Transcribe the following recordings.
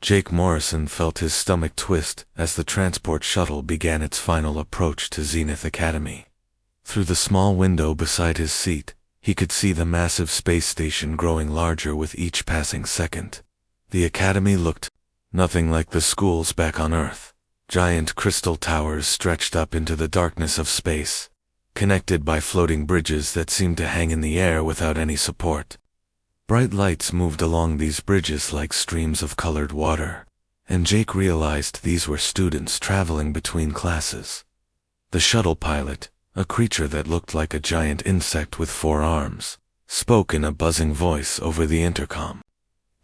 Jake Morrison felt his stomach twist as the transport shuttle began its final approach to Zenith Academy. Through the small window beside his seat, he could see the massive space station growing larger with each passing second. The academy looked nothing like the schools back on Earth. Giant crystal towers stretched up into the darkness of space, connected by floating bridges that seemed to hang in the air without any support. Bright lights moved along these bridges like streams of colored water, and Jake realized these were students traveling between classes. The shuttle pilot, a creature that looked like a giant insect with 4 arms, spoke in a buzzing voice over the intercom.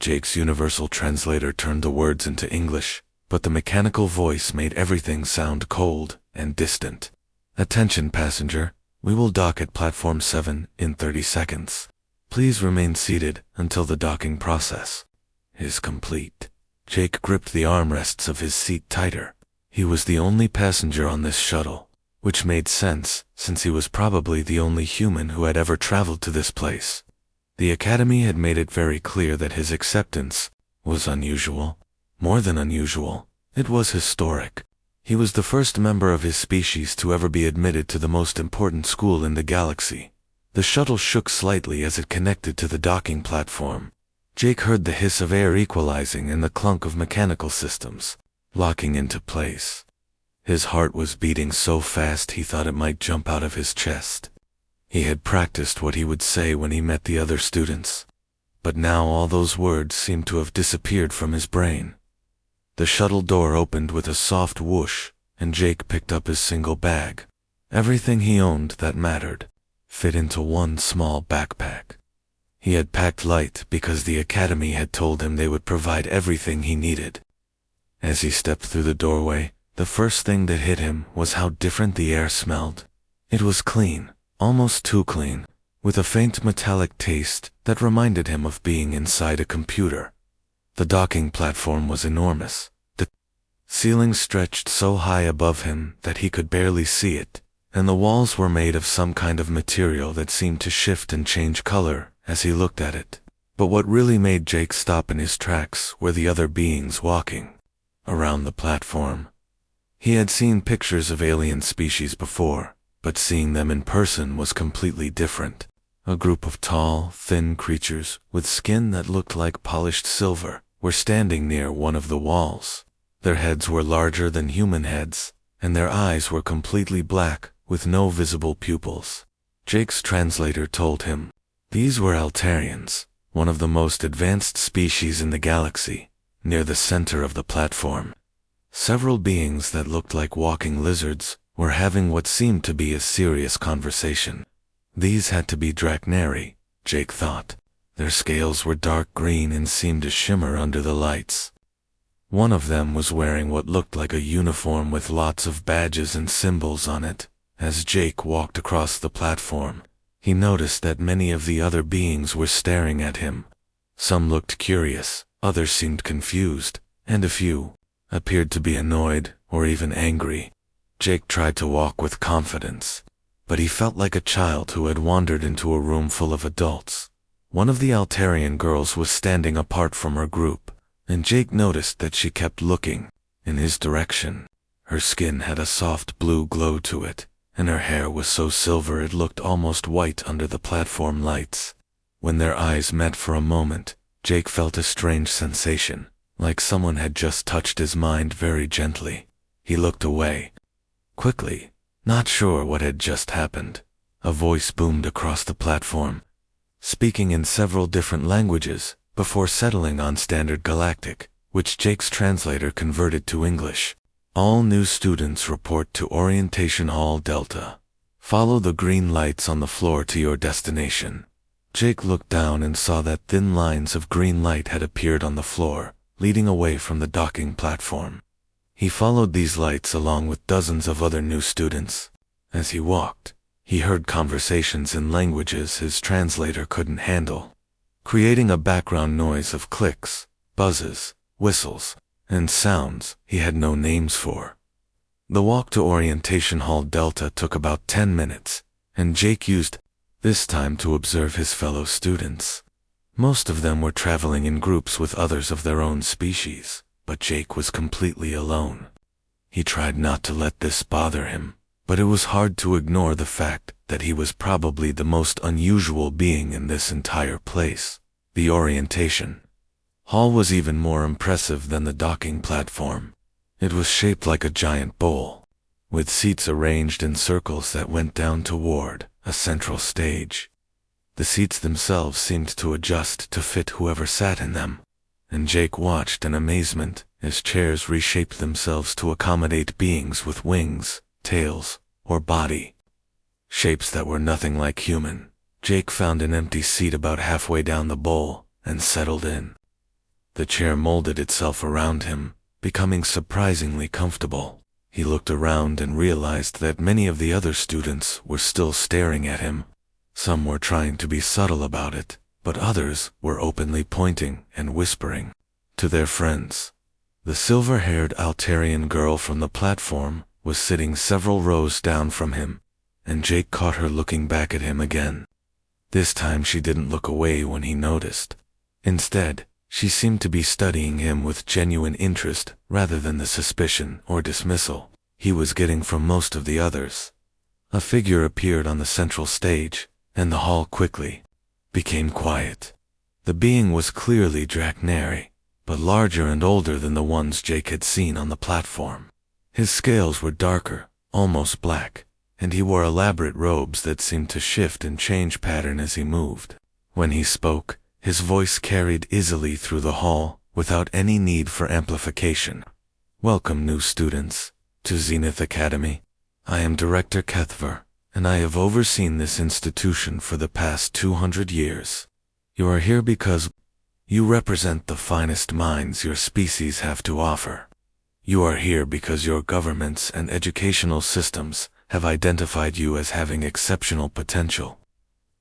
Jake's universal translator turned the words into English, but the mechanical voice made everything sound cold and distant. "Attention passenger, we will dock at platform 7 in 30 seconds. Please remain seated until the docking process is complete." Jake gripped the armrests of his seat tighter. He was the only passenger on this shuttle, which made sense since he was probably the only human who had ever traveled to this place. The Academy had made it very clear that his acceptance was unusual. More than unusual, it was historic. He was the first member of his species to ever be admitted to the most important school in the galaxy. The shuttle shook slightly as it connected to the docking platform. Jake heard the hiss of air equalizing and the clunk of mechanical systems locking into place. His heart was beating so fast he thought it might jump out of his chest. He had practiced what he would say when he met the other students, but now all those words seemed to have disappeared from his brain. The shuttle door opened with a soft whoosh, and Jake picked up his single bag. Everything he owned that mattered fit into one small backpack. He had packed light because the Academy had told him they would provide everything he needed. As he stepped through the doorway, the first thing that hit him was how different the air smelled. It was clean, almost too clean, with a faint metallic taste that reminded him of being inside a computer. The docking platform was enormous. The ceiling stretched so high above him that he could barely see it, and the walls were made of some kind of material that seemed to shift and change color as he looked at it. But what really made Jake stop in his tracks were the other beings walking around the platform. He had seen pictures of alien species before, but seeing them in person was completely different. A group of tall, thin creatures with skin that looked like polished silver were standing near one of the walls. Their heads were larger than human heads, and their eyes were completely black with no visible pupils. Jake's translator told him these were Altarians, one of the most advanced species in the galaxy. Near the center of the platform, several beings that looked like walking lizards were having what seemed to be a serious conversation. These had to be Draknari, Jake thought. Their scales were dark green and seemed to shimmer under the lights. One of them was wearing what looked like a uniform with lots of badges and symbols on it. As Jake walked across the platform, he noticed that many of the other beings were staring at him. Some looked curious, others seemed confused, and a few appeared to be annoyed or even angry. Jake tried to walk with confidence, but he felt like a child who had wandered into a room full of adults. One of the Altarian girls was standing apart from her group, and Jake noticed that she kept looking in his direction. Her skin had a soft blue glow to it, and her hair was so silver it looked almost white under the platform lights. When their eyes met for a moment, Jake felt a strange sensation, like someone had just touched his mind very gently. He looked away quickly, not sure what had just happened. A voice boomed across the platform, speaking in several different languages before settling on Standard Galactic, which Jake's translator converted to English. All new students report to Orientation Hall Delta. Follow the green lights on the floor to your destination. Jake looked down and saw that thin lines of green light had appeared on the floor, leading away from the docking platform. He followed these lights along with dozens of other new students. As he walked, he heard conversations in languages his translator couldn't handle, creating a background noise of clicks, buzzes, whistles, and sounds he had no names for. The walk to Orientation Hall Delta took about 10 minutes, and Jake used this time to observe his fellow students. Most of them were traveling in groups with others of their own species. but Jake was completely alone. He tried not to let this bother him, but it was hard to ignore the fact that he was probably the most unusual being in this entire place. The orientation hall was even more impressive than the docking platform. It was shaped like a giant bowl, with seats arranged in circles that went down toward a central stage. The seats themselves seemed to adjust to fit whoever sat in them, and Jake watched in amazement as chairs reshaped themselves to accommodate beings with wings, tails, or body. Shapes that were nothing like human. Jake found an empty seat about halfway down the bowl and settled in. The chair molded itself around him, becoming surprisingly comfortable. He looked around and realized that many of the other students were still staring at him. Some were trying to be subtle about it, but others were openly pointing and whispering to their friends. The silver-haired Altarian girl from the platform was sitting several rows down from him, and Jake caught her looking back at him again. This time she didn't look away when he noticed. Instead, she seemed to be studying him with genuine interest rather than the suspicion or dismissal he was getting from most of the others. A figure appeared on the central stage, and the hall quickly became quiet. The being was clearly Draknari, but larger and older than the ones Jake had seen on the platform. His scales were darker, almost black, and he wore elaborate robes that seemed to shift and change pattern as he moved. When he spoke, his voice carried easily through the hall, without any need for amplification. "Welcome, new students, to Zenith Academy. I am Director Kethver, and I have overseen this institution for the past 200 years. You are here because you represent the finest minds your species have to offer. You are here because your governments and educational systems have identified you as having exceptional potential."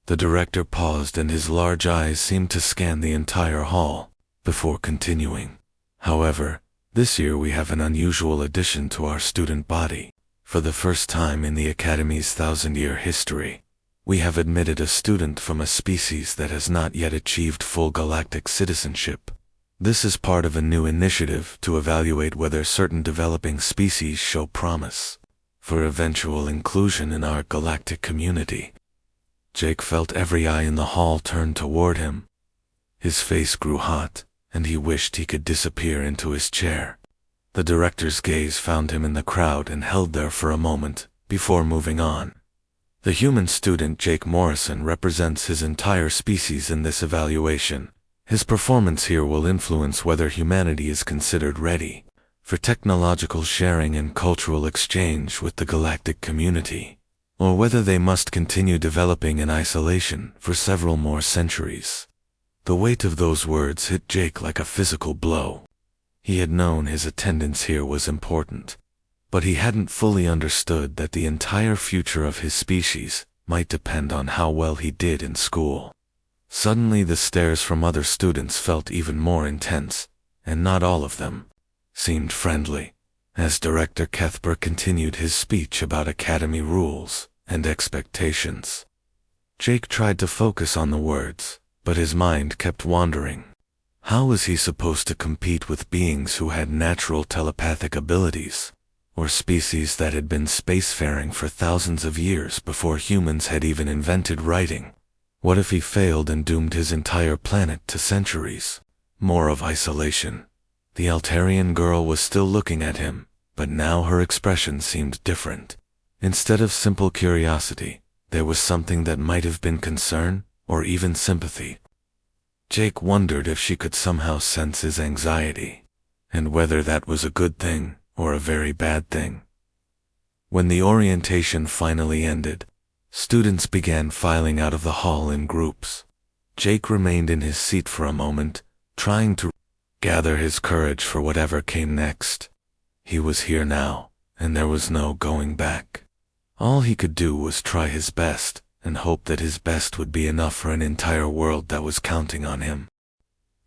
The director paused and his large eyes seemed to scan the entire hall before continuing. "However, this year we have an unusual addition to our student body. For the first time in the Academy's 1,000-year history, we have admitted a student from a species that has not yet achieved full galactic citizenship. This is part of a new initiative to evaluate whether certain developing species show promise for eventual inclusion in our galactic community." Jake felt every eye in the hall turn toward him. His face grew hot, and he wished he could disappear into his chair. The director's gaze found him in the crowd and held there for a moment, before moving on. The human student Jake Morrison represents his entire species in this evaluation. His performance here will influence whether humanity is considered ready for technological sharing and cultural exchange with the galactic community, or whether they must continue developing in isolation for several more centuries. The weight of those words hit Jake like a physical blow. He had known his attendance here was important, but he hadn't fully understood that the entire future of his species might depend on how well he did in school. Suddenly the stares from other students felt even more intense, and not all of them seemed friendly, as Director Kethber continued his speech about Academy rules and expectations. Jake tried to focus on the words, but his mind kept wandering. How was he supposed to compete with beings who had natural telepathic abilities, or species that had been spacefaring for thousands of years before humans had even invented writing? What if he failed and doomed his entire planet to centuries more of isolation? The Altarian girl was still looking at him, but now her expression seemed different. Instead of simple curiosity, there was something that might have been concern or even sympathy. Jake wondered if she could somehow sense his anxiety, and whether that was a good thing or a very bad thing. When the orientation finally ended, students began filing out of the hall in groups. Jake remained in his seat for a moment, trying to gather his courage for whatever came next. He was here now, and there was no going back. All he could do was try his best, and hope that his best would be enough for an entire world that was counting on him.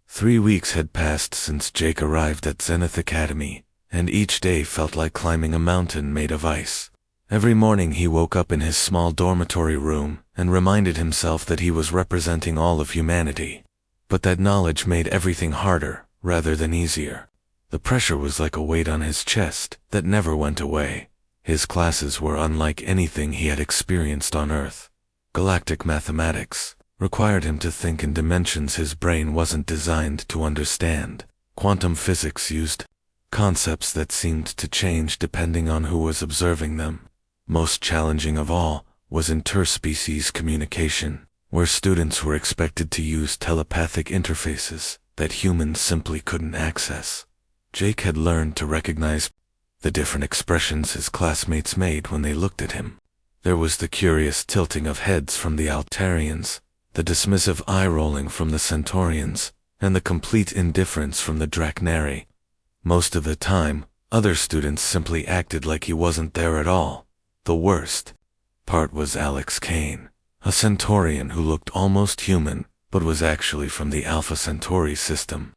3 weeks had passed since Jake arrived at Zenith Academy, and each day felt like climbing a mountain made of ice. Every morning he woke up in his small dormitory room and reminded himself that he was representing all of humanity. But that knowledge made everything harder, rather than easier. The pressure was like a weight on his chest that never went away. His classes were unlike anything he had experienced on Earth. Galactic mathematics required him to think in dimensions his brain wasn't designed to understand. Quantum physics used concepts that seemed to change depending on who was observing them. Most challenging of all was interspecies communication, where students were expected to use telepathic interfaces that humans simply couldn't access. Jake had learned to recognize the different expressions his classmates made when they looked at him. There was the curious tilting of heads from the Altarians, the dismissive eye-rolling from the Centaurians, and the complete indifference from the Drachnari. Most of the time, other students simply acted like he wasn't there at all. The worst part was Alex Kane, a Centaurian who looked almost human, but was actually from the Alpha Centauri system.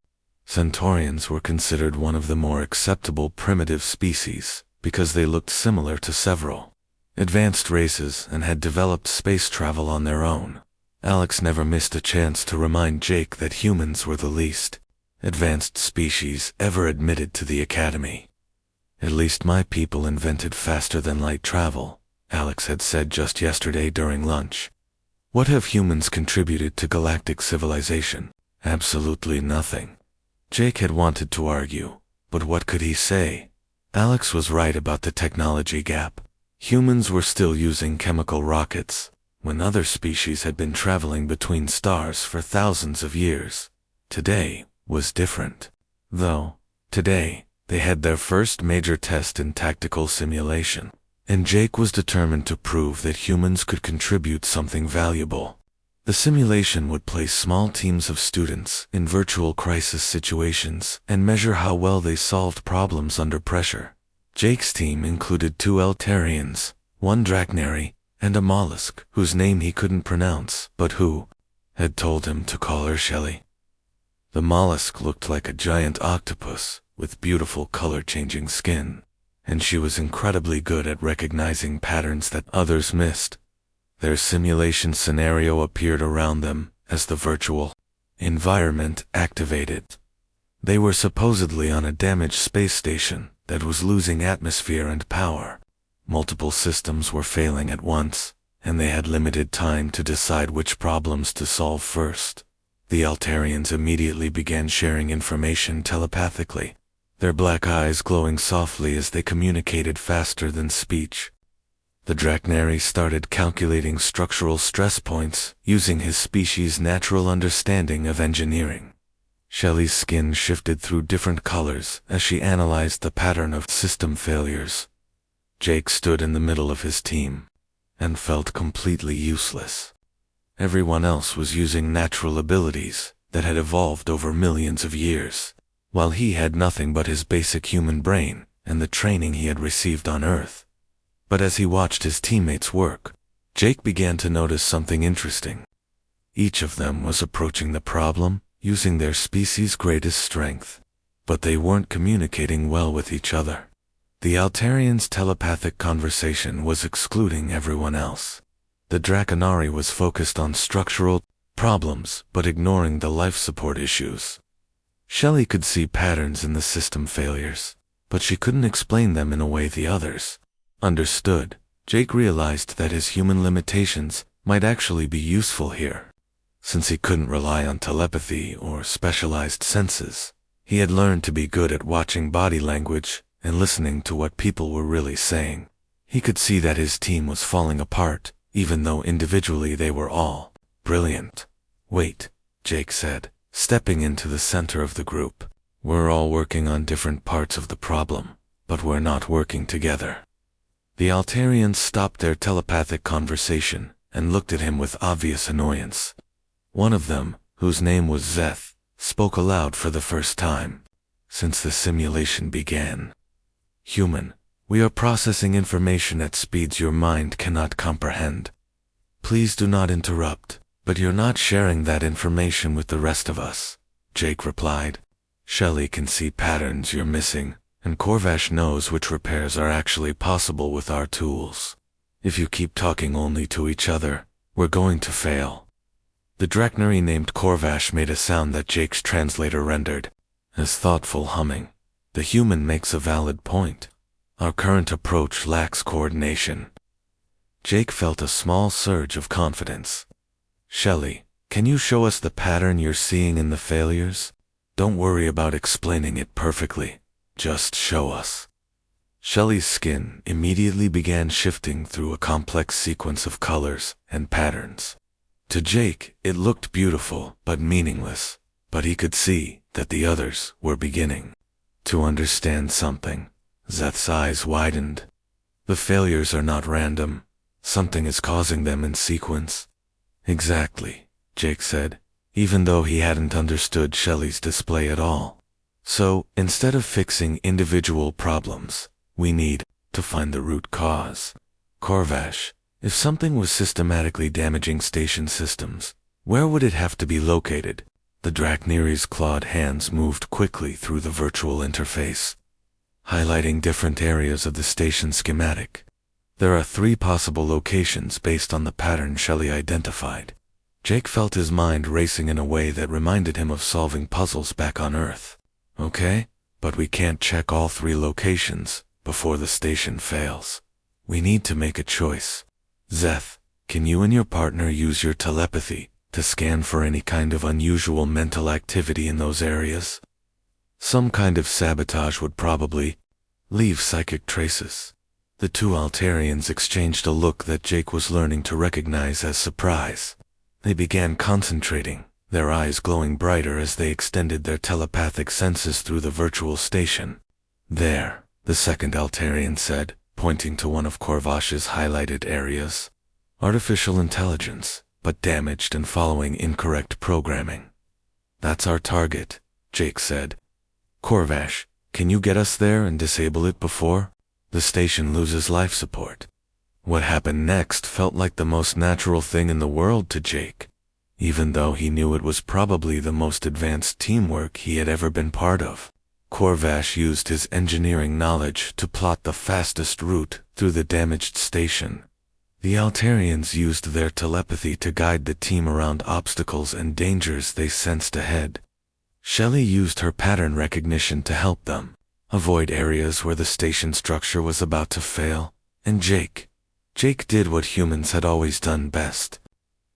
Centaurians were considered one of the more acceptable primitive species because they looked similar to several advanced races and had developed space travel on their own. Alex never missed a chance to remind Jake that humans were the least advanced species ever admitted to the Academy. "At least my people invented faster than light travel," Alex had said just yesterday during lunch. "What have humans contributed to galactic civilization? Absolutely nothing." Jake had wanted to argue, but what could he say? Alex was right about the technology gap. Humans were still using chemical rockets, when other species had been traveling between stars for thousands of years. Today was different. Though, today, they had their first major test in tactical simulation, and Jake was determined to prove that humans could contribute something valuable. The simulation would place small teams of students in virtual crisis situations and measure how well they solved problems under pressure. Jake's team included 2 Altarians, 1 Drachnari, and a mollusk whose name he couldn't pronounce, but who had told him to call her Shelley. The mollusk looked like a giant octopus with beautiful color-changing skin, and she was incredibly good at recognizing patterns that others missed. Their simulation scenario appeared around them as the virtual environment activated. They were supposedly on a damaged space station that was losing atmosphere and power. Multiple systems were failing at once, and they had limited time to decide which problems to solve first. The Altarians immediately began sharing information telepathically, their black eyes glowing softly as they communicated faster than speech. The Drachnari started calculating structural stress points using his species' natural understanding of engineering. Shelley's skin shifted through different colors as she analyzed the pattern of system failures. Jake stood in the middle of his team and felt completely useless. Everyone else was using natural abilities that had evolved over millions of years, while he had nothing but his basic human brain and the training he had received on Earth. But as he watched his teammates work, Jake began to notice something interesting. Each of them was approaching the problem using their species' greatest strength, but they weren't communicating well with each other. The Altarians' telepathic conversation was excluding everyone else. The Drachnari was focused on structural problems but ignoring the life support issues. Shelley could see patterns in the system failures, but she couldn't explain them in a way the others understood. Jake realized that his human limitations might actually be useful here. Since he couldn't rely on telepathy or specialized senses, he had learned to be good at watching body language and listening to what people were really saying. He could see that his team was falling apart, even though individually they were all brilliant. "Wait," Jake said, stepping into the center of the group. "We're all working on different parts of the problem, but we're not working together." The Altarians stopped their telepathic conversation and looked at him with obvious annoyance. One of them, whose name was Zeth, spoke aloud for the first time. "Since the simulation began, human, we are processing information at speeds your mind cannot comprehend. Please do not interrupt, but you're not sharing that information with the rest of us," Jake replied. "Shelley can see patterns you're missing, and Corvash knows which repairs are actually possible with our tools. If you keep talking only to each other, we're going to fail." The Drachnari named Corvash made a sound that Jake's translator rendered as thoughtful humming. The human makes a valid point. Our current approach lacks coordination. Jake felt a small surge of confidence. Shelley, can you show us the pattern you're seeing in the failures? Don't worry about explaining it perfectly. Just show us. Shelley's skin immediately began shifting through a complex sequence of colors and patterns. To Jake, it looked beautiful but meaningless, but he could see that the others were beginning to understand something. Zeth's eyes widened. The failures are not random. Something is causing them in sequence. Exactly, Jake said, even though he hadn't understood Shelley's display at all. So, instead of fixing individual problems, we need to find the root cause. Corvash, if something was systematically damaging station systems, where would it have to be located? The Drakniri's clawed hands moved quickly through the virtual interface, highlighting different areas of the station schematic. There are 3 possible locations based on the pattern Shelley identified. Jake felt his mind racing in a way that reminded him of solving puzzles back on Earth. Okay, but we can't check all 3 locations before the station fails. We need to make a choice. Zeth, can you and your partner use your telepathy to scan for any kind of unusual mental activity in those areas? Some kind of sabotage would probably leave psychic traces. The 2 Altarians exchanged a look that Jake was learning to recognize as surprise. They began concentrating, their eyes glowing brighter as they extended their telepathic senses through the virtual station. There, the second Altarian said, pointing to one of Corvash's highlighted areas. Artificial intelligence, but damaged and following incorrect programming. That's our target, Jake said. Corvash, can you get us there and disable it before the station loses life support? What happened next felt like the most natural thing in the world to Jake, even though he knew it was probably the most advanced teamwork he had ever been part of. Corvash used his engineering knowledge to plot the fastest route through the damaged station. The Altarians used their telepathy to guide the team around obstacles and dangers they sensed ahead. Shelley used her pattern recognition to help them avoid areas where the station structure was about to fail, and Jake did what humans had always done best.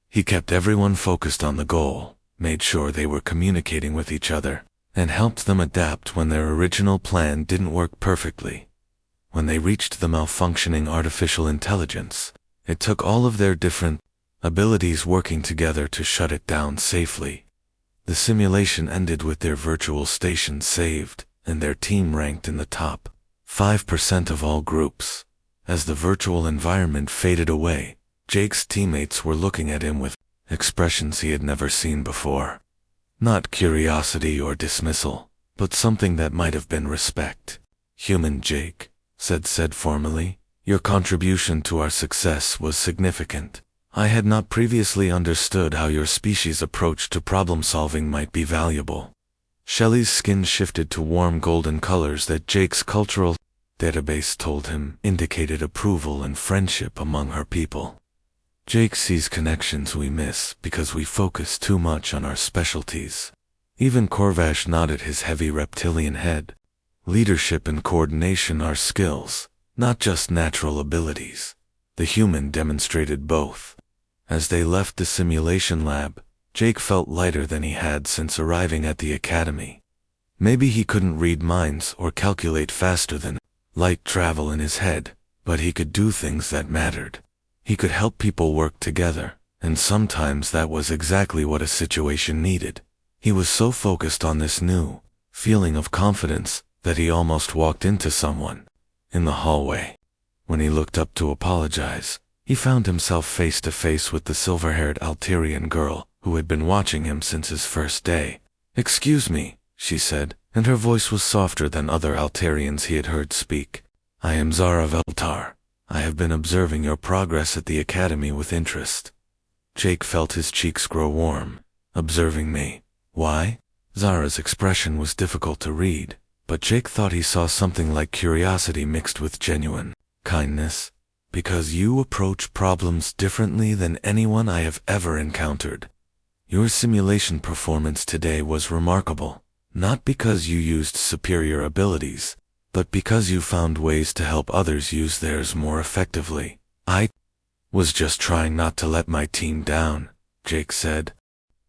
He kept everyone focused on the goal, made sure they were communicating with each other, and helped them adapt when their original plan didn't work perfectly. When they reached the malfunctioning artificial intelligence, it took all of their different abilities working together to shut it down safely. The simulation ended with their virtual station saved, and their team ranked in the top 5% of all groups. As the virtual environment faded away, Jake's teammates were looking at him with expressions he had never seen before. Not curiosity or dismissal, but something that might have been respect. Human Jake, said formally, your contribution to our success was significant. I had not previously understood how your species' approach to problem-solving might be valuable. Shelley's skin shifted to warm golden colors that Jake's cultural database told him indicated approval and friendship among her people. Jake sees connections we miss because we focus too much on our specialties. Even Corvash nodded his heavy reptilian head. Leadership and coordination are skills, not just natural abilities. The human demonstrated both. As they left the simulation lab, Jake felt lighter than he had since arriving at the academy. Maybe he couldn't read minds or calculate faster than light travel in his head, but he could do things that mattered. He could help people work together, and sometimes that was exactly what a situation needed. He was so focused on this new feeling of confidence that he almost walked into someone in the hallway. When he looked up to apologize, he found himself face to face with the silver-haired Altarian girl who had been watching him since his first day. "Excuse me," she said, and her voice was softer than other Altarians he had heard speak. "I am Zara Veltar. I have been observing your progress at the academy with interest." Jake felt his cheeks grow warm. "Observing me? Why?" Zara's expression was difficult to read, but Jake thought he saw something like curiosity mixed with genuine kindness. "Because you approach problems differently than anyone I have ever encountered. Your simulation performance today was remarkable, Not because you used superior abilities, but because you found ways to help others use theirs more effectively. I was just trying not to let my team down, Jake said.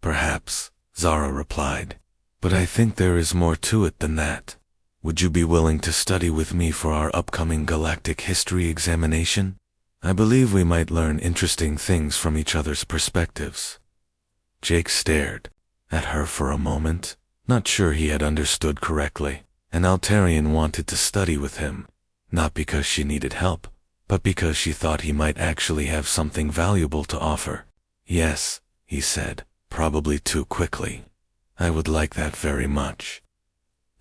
Perhaps, Zara replied. But I think there is more to it than that. Would you be willing to study with me for our upcoming galactic history examination? I believe we might learn interesting things from each other's perspectives. Jake stared at her for a moment, not sure he had understood correctly. An Altarian wanted to study with him, not because she needed help, but because she thought he might actually have something valuable to offer. Yes, he said, probably too quickly. I would like that very much.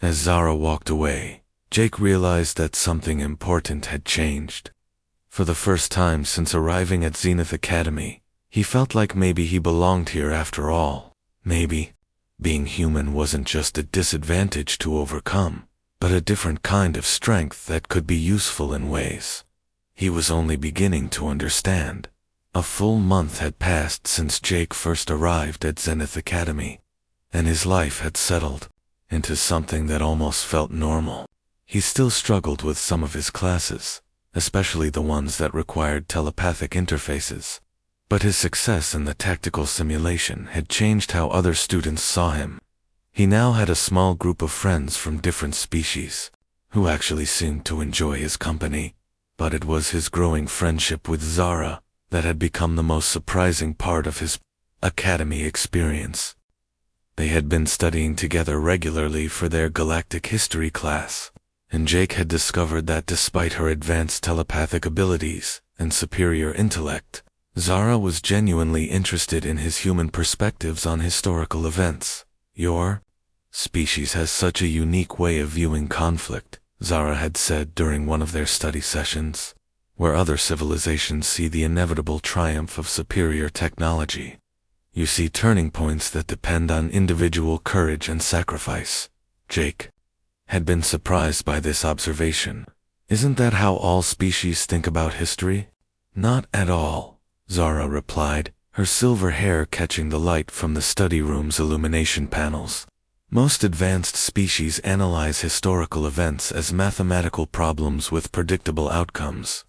As Zara walked away, Jake realized that something important had changed. For the first time since arriving at Zenith Academy, he felt like maybe he belonged here after all. Maybe being human wasn't just a disadvantage to overcome, but a different kind of strength that could be useful in ways he was only beginning to understand. A full month had passed since Jake first arrived at Zenith Academy, and his life had settled into something that almost felt normal. He still struggled with some of his classes, especially the ones that required telepathic interfaces. But his success in the tactical simulation had changed how other students saw him. He now had a small group of friends from different species, who actually seemed to enjoy his company. But it was his growing friendship with Zara that had become the most surprising part of his academy experience. They had been studying together regularly for their galactic history class, and Jake had discovered that despite her advanced telepathic abilities and superior intellect, Zara was genuinely interested in his human perspectives on historical events. Your species has such a unique way of viewing conflict, Zara had said during one of their study sessions, where other civilizations see the inevitable triumph of superior technology. You see turning points that depend on individual courage and sacrifice. Jake had been surprised by this observation. Isn't that how all species think about history? Not at all, Zara replied, her silver hair catching the light from the study room's illumination panels. Most advanced species analyze historical events as mathematical problems with predictable outcomes.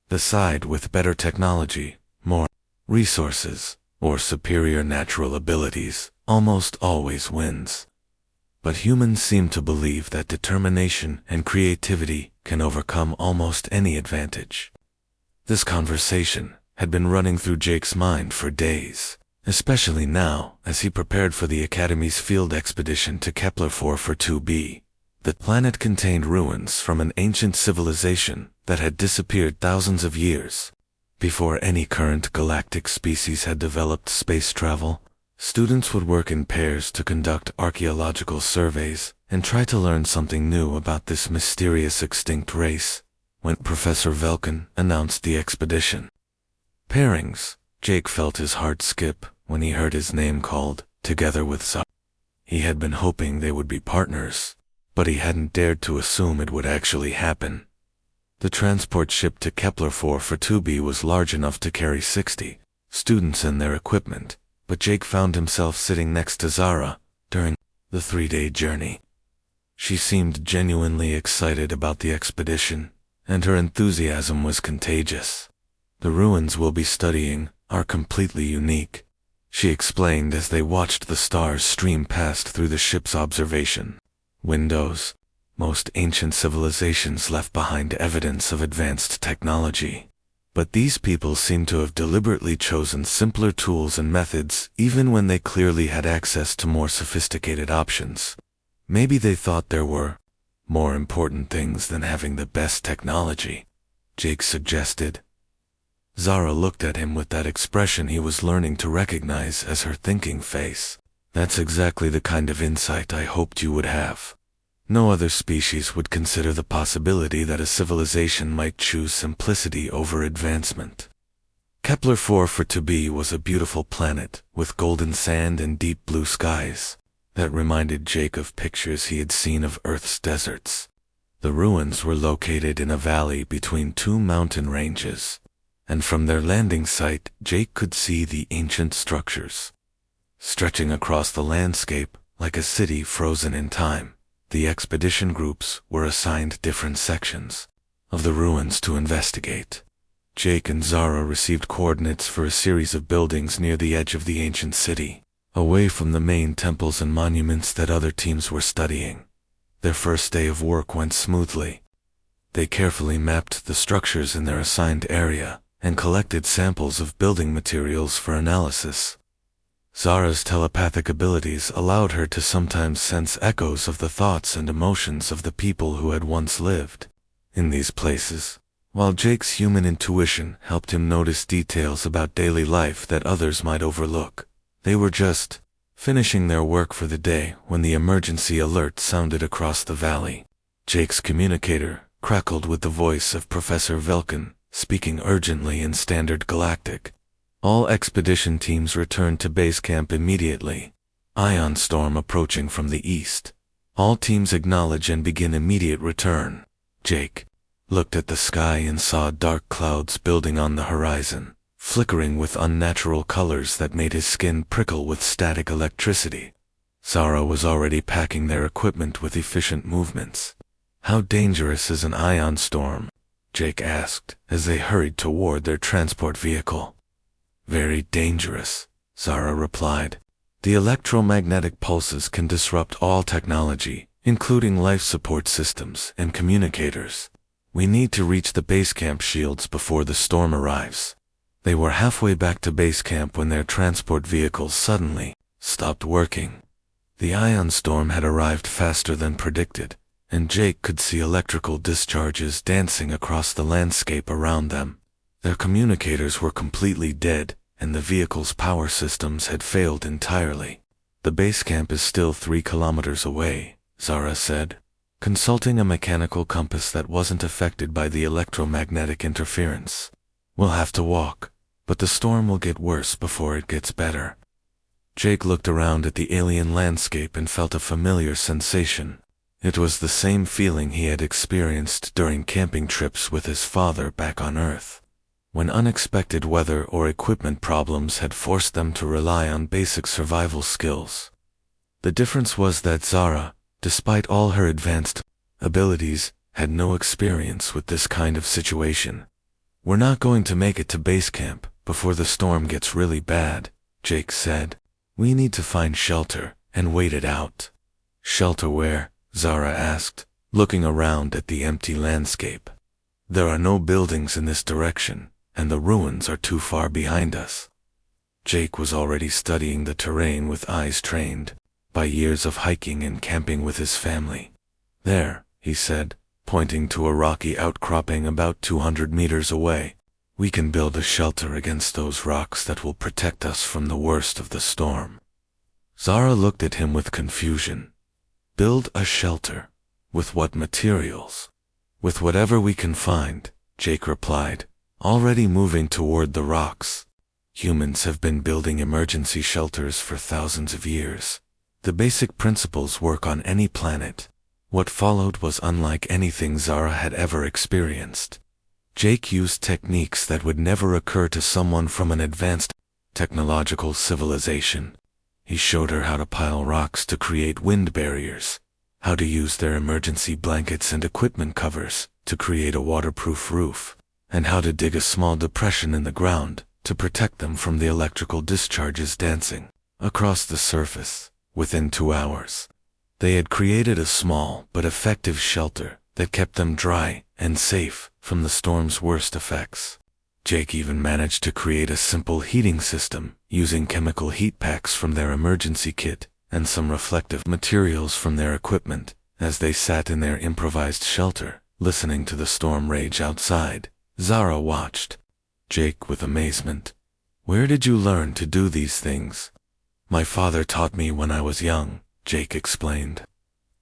The side with better technology, more resources, or superior natural abilities almost always wins. But humans seem to believe that determination and creativity can overcome almost any advantage. This conversation had been running through Jake's mind for days, especially now as he prepared for the Academy's field expedition to Kepler-4 for 2b. The planet contained ruins from an ancient civilization that had disappeared thousands of years. Before any current galactic species had developed space travel, students would work in pairs to conduct archaeological surveys and try to learn something new about this mysterious extinct race. When Professor Velkin announced the expedition pairings, Jake felt his heart skip when he heard his name called, together with Zara. He had been hoping they would be partners, but he hadn't dared to assume it would actually happen. The transport ship to Kepler-4 for 2b was large enough to carry 60 students and their equipment, but Jake found himself sitting next to Zara during the 3-day journey. She seemed genuinely excited about the expedition, and her enthusiasm was contagious. The ruins we'll be studying are completely unique, she explained as they watched the stars stream past through the ship's observation windows. Most ancient civilizations left behind evidence of advanced technology. But these people seem to have deliberately chosen simpler tools and methods even when they clearly had access to more sophisticated options. Maybe they thought there were more important things than having the best technology, Jake suggested. Zara looked at him with that expression he was learning to recognize as her thinking face. That's exactly the kind of insight I hoped you would have. No other species would consider the possibility that a civilization might choose simplicity over advancement. Kepler-4 for 2b was a beautiful planet with golden sand and deep blue skies that reminded Jake of pictures he had seen of Earth's deserts. The ruins were located in a valley between two mountain ranges, and from their landing site Jake could see the ancient structures stretching across the landscape like a city frozen in time. The expedition groups were assigned different sections of the ruins to investigate. Jake and Zara received coordinates for a series of buildings near the edge of the ancient city, away from the main temples and monuments that other teams were studying. Their first day of work went smoothly. They carefully mapped the structures in their assigned area and collected samples of building materials for analysis. Zara's telepathic abilities allowed her to sometimes sense echoes of the thoughts and emotions of the people who had once lived in these places, while Jake's human intuition helped him notice details about daily life that others might overlook. They were just finishing their work for the day when the emergency alert sounded across the valley. Jake's communicator crackled with the voice of Professor Velkin, speaking urgently in Standard Galactic. All expedition teams returned to base camp immediately. Ion storm approaching from the east. All teams acknowledge and begin immediate return. Jake looked at the sky and saw dark clouds building on the horizon, flickering with unnatural colors that made his skin prickle with static electricity. Zara was already packing their equipment with efficient movements. "How dangerous is an ion storm?" Jake asked as they hurried toward their transport vehicle. "Very dangerous," Zara replied. "The electromagnetic pulses can disrupt all technology, including life support systems and communicators. We need to reach the base camp shields before the storm arrives." They were halfway back to base camp when their transport vehicles suddenly stopped working. The ion storm had arrived faster than predicted, and Jake could see electrical discharges dancing across the landscape around them. Their communicators were completely dead, and the vehicle's power systems had failed entirely. "The base camp is still 3 kilometers away," Zara said, consulting a mechanical compass that wasn't affected by the electromagnetic interference. "We'll have to walk, but the storm will get worse before it gets better." Jake looked around at the alien landscape and felt a familiar sensation. It was the same feeling he had experienced during camping trips with his father back on Earth, when unexpected weather or equipment problems had forced them to rely on basic survival skills. The difference was that Zara, despite all her advanced abilities, had no experience with this kind of situation. "We're not going to make it to base camp before the storm gets really bad," Jake said. "We need to find shelter and wait it out." "Shelter where?" Zara asked, looking around at the empty landscape. "There are no buildings in this direction, and the ruins are too far behind us." Jake was already studying the terrain with eyes trained by years of hiking and camping with his family. "There," he said, pointing to a rocky outcropping about 200 meters away. "We can build a shelter against those rocks that will protect us from the worst of the storm." Zara looked at him with confusion. "Build a shelter? With what materials?" "With whatever we can find," Jake replied, already moving toward the rocks. "Humans have been building emergency shelters for thousands of years. The basic principles work on any planet." What followed was unlike anything Zara had ever experienced. Jake used techniques that would never occur to someone from an advanced technological civilization. He showed her how to pile rocks to create wind barriers, how to use their emergency blankets and equipment covers to create a waterproof roof, and how to dig a small depression in the ground to protect them from the electrical discharges dancing across the surface. Within 2 hours, they had created a small but effective shelter that kept them dry and safe from the storm's worst effects. Jake even managed to create a simple heating system using chemical heat packs from their emergency kit and some reflective materials from their equipment. As they sat in their improvised shelter, listening to the storm rage outside, Zara watched Jake with amazement. "Where did you learn to do these things?" "My father taught me when I was young," Jake explained.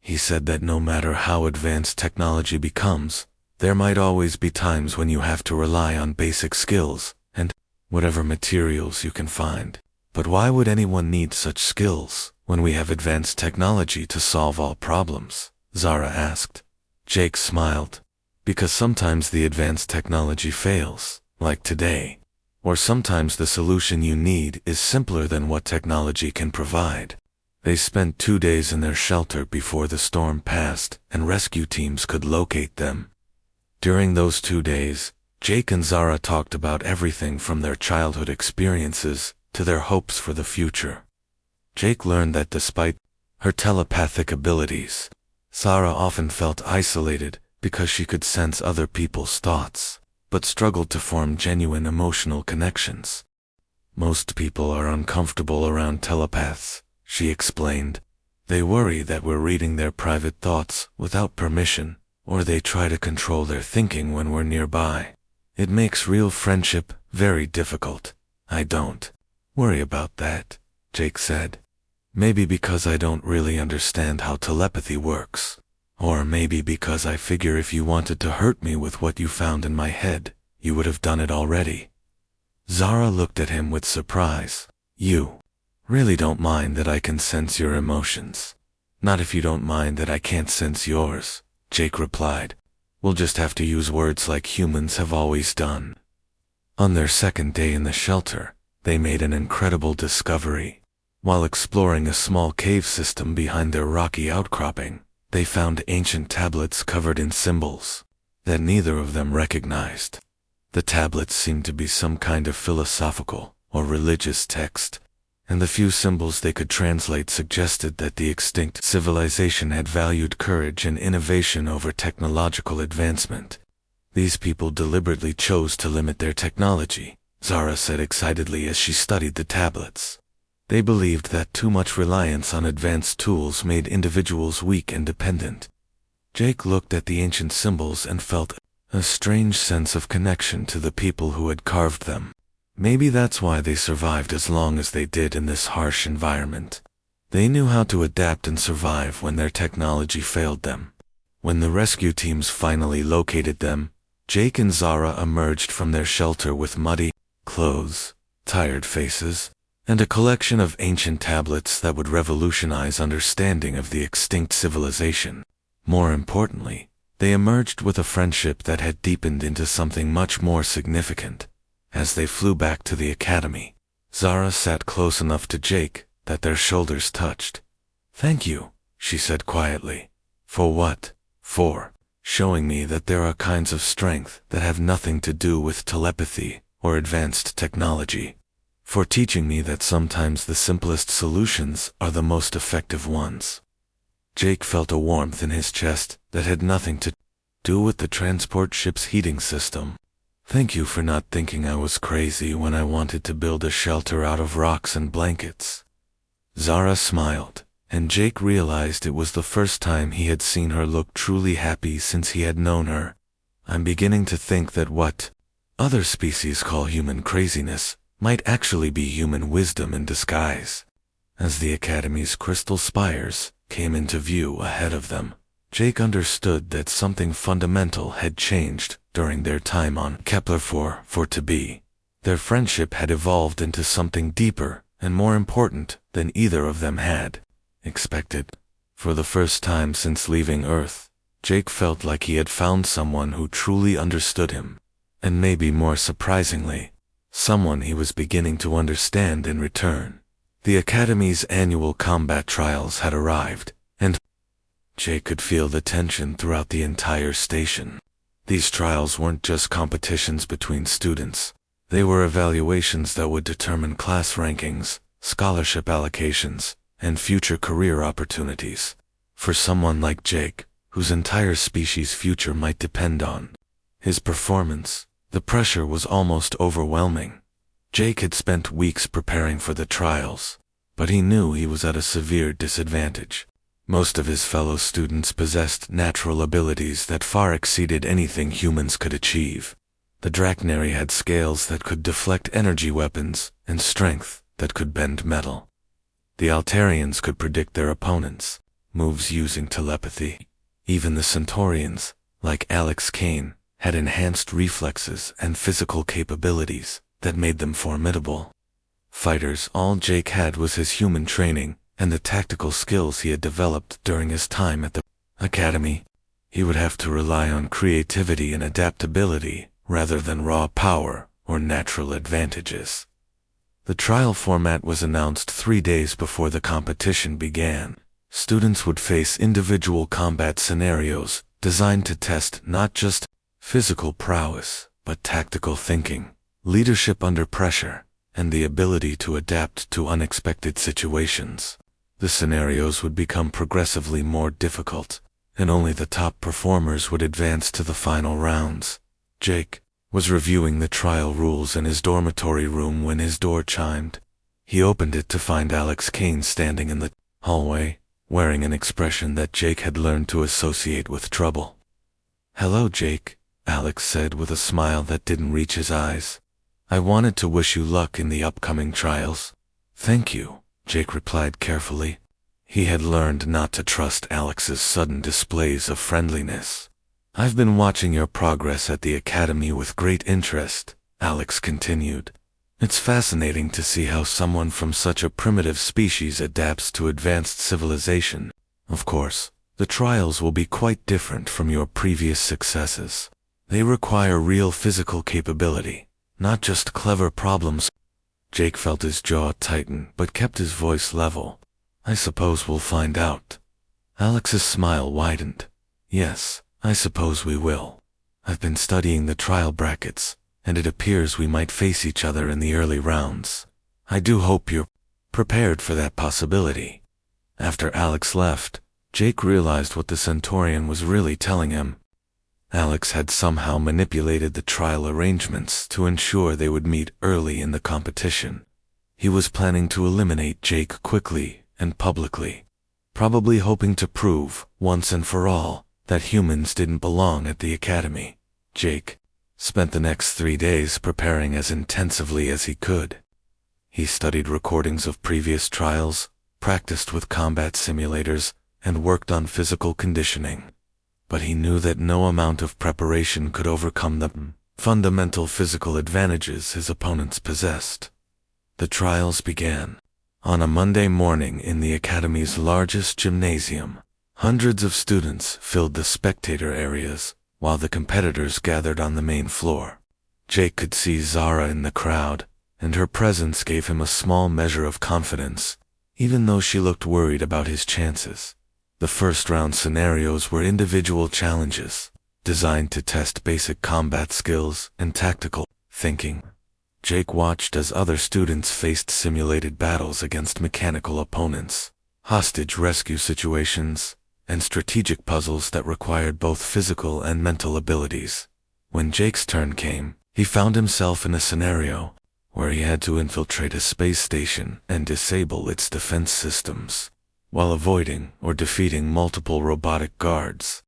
"He said that no matter how advanced technology becomes, there might always be times when you have to rely on basic skills and whatever materials you can find. But why would anyone need such skills when we have advanced technology to solve all problems?" Zara asked. Jake smiled. "Because sometimes the advanced technology fails, like today. Or sometimes the solution you need is simpler than what technology can provide." They spent 2 days in their shelter before the storm passed and rescue teams could locate them. During those 2 days, Jake and Zara talked about everything from their childhood experiences to their hopes for the future. Jake learned that despite her telepathic abilities, Zara often felt isolated because she could sense other people's thoughts, but struggled to form genuine emotional connections. Most people are uncomfortable around telepaths, she explained. They worry that we're reading their private thoughts without permission, or they try to control their thinking when we're nearby. It makes real friendship very difficult. I don't worry about that, Jake said. Maybe because I don't really understand how telepathy works. Or maybe because I figure if you wanted to hurt me with what you found in my head, you would have done it already. Zara looked at him with surprise. You really don't mind that I can sense your emotions? Not if you don't mind that I can't sense yours, Jake replied. We'll just have to use words like humans have always done. On their second day in the shelter, they made an incredible discovery. While exploring a small cave system behind their rocky outcropping, they found ancient tablets covered in symbols that neither of them recognized. The tablets seemed to be some kind of philosophical or religious text, and the few symbols they could translate suggested that the extinct civilization had valued courage and innovation over technological advancement. These people deliberately chose to limit their technology, Zara said excitedly as she studied the tablets. They believed that too much reliance on advanced tools made individuals weak and dependent. Jake looked at the ancient symbols and felt a strange sense of connection to the people who had carved them. Maybe that's why they survived as long as they did in this harsh environment. They knew how to adapt and survive when their technology failed them. When the rescue teams finally located them, Jake and Zara emerged from their shelter with muddy clothes, tired faces, and a collection of ancient tablets that would revolutionize understanding of the extinct civilization. More importantly, they emerged with a friendship that had deepened into something much more significant. As they flew back to the academy, Zara sat close enough to Jake that their shoulders touched. "Thank you," she said quietly. "For what?" "For showing me that there are kinds of strength that have nothing to do with telepathy or advanced technology. For teaching me that sometimes the simplest solutions are the most effective ones." Jake felt a warmth in his chest that had nothing to do with the transport ship's heating system. "Thank you for not thinking I was crazy when I wanted to build a shelter out of rocks and blankets." Zara smiled, and Jake realized it was the first time he had seen her look truly happy since he had known her. "I'm beginning to think that what other species call human craziness might actually be human wisdom in disguise." As the Academy's crystal spires came into view ahead of them, Jake understood that something fundamental had changed during their time on Kepler 4 for to be. Their friendship had evolved into something deeper and more important than either of them had expected. For the first time since leaving Earth, Jake felt like he had found someone who truly understood him, and maybe more surprisingly, someone he was beginning to understand in return. The Academy's annual combat trials had arrived, and Jake could feel the tension throughout the entire station. These trials weren't just competitions between students. They were evaluations that would determine class rankings, scholarship allocations, and future career opportunities. For someone like Jake, whose entire species' future might depend on his performance, the pressure was almost overwhelming. Jake had spent weeks preparing for the trials, but he knew he was at a severe disadvantage. Most of his fellow students possessed natural abilities that far exceeded anything humans could achieve. The Drachnary had scales that could deflect energy weapons and strength that could bend metal. The Altarians could predict their opponents' moves using telepathy. Even the Centaurians, like Alex Kane, had enhanced reflexes and physical capabilities that made them formidable fighters. All Jake had was his human training and the tactical skills he had developed during his time at the Academy. He would have to rely on creativity and adaptability rather than raw power or natural advantages. The trial format was announced 3 days before the competition began. Students would face individual combat scenarios designed to test not just physical prowess, but tactical thinking, leadership under pressure, and the ability to adapt to unexpected situations. The scenarios would become progressively more difficult, and only the top performers would advance to the final rounds. Jake was reviewing the trial rules in his dormitory room when his door chimed. He opened it to find Alex Kane standing in the hallway, wearing an expression that Jake had learned to associate with trouble. "Hello, Jake," Alex said with a smile that didn't reach his eyes. "I wanted to wish you luck in the upcoming trials." "Thank you," Jake replied carefully. He had learned not to trust Alex's sudden displays of friendliness. "I've been watching your progress at the academy with great interest," Alex continued. "It's fascinating to see how someone from such a primitive species adapts to advanced civilization. Of course, the trials will be quite different from your previous successes. They require real physical capability, not just clever problems." Jake felt his jaw tighten but kept his voice level. "I suppose we'll find out." Alex's smile widened. "Yes, I suppose we will. I've been studying the trial brackets, and it appears we might face each other in the early rounds. I do hope you're prepared for that possibility." After Alex left, Jake realized what the Centaurian was really telling him. Alex had somehow manipulated the trial arrangements to ensure they would meet early in the competition. He was planning to eliminate Jake quickly and publicly, probably hoping to prove, once and for all, that humans didn't belong at the academy. Jake spent the next 3 days preparing as intensively as he could. He studied recordings of previous trials, practiced with combat simulators, and worked on physical conditioning. But he knew that no amount of preparation could overcome the fundamental physical advantages his opponents possessed. The trials began on a Monday morning in the Academy's largest gymnasium. Hundreds of students filled the spectator areas, while the competitors gathered on the main floor. Jake could see Zara in the crowd, and her presence gave him a small measure of confidence, even though she looked worried about his chances. The first-round scenarios were individual challenges, designed to test basic combat skills and tactical thinking. Jake watched as other students faced simulated battles against mechanical opponents, hostage rescue situations, and strategic puzzles that required both physical and mental abilities. When Jake's turn came, he found himself in a scenario where he had to infiltrate a space station and disable its defense systems, while avoiding or defeating multiple robotic guards.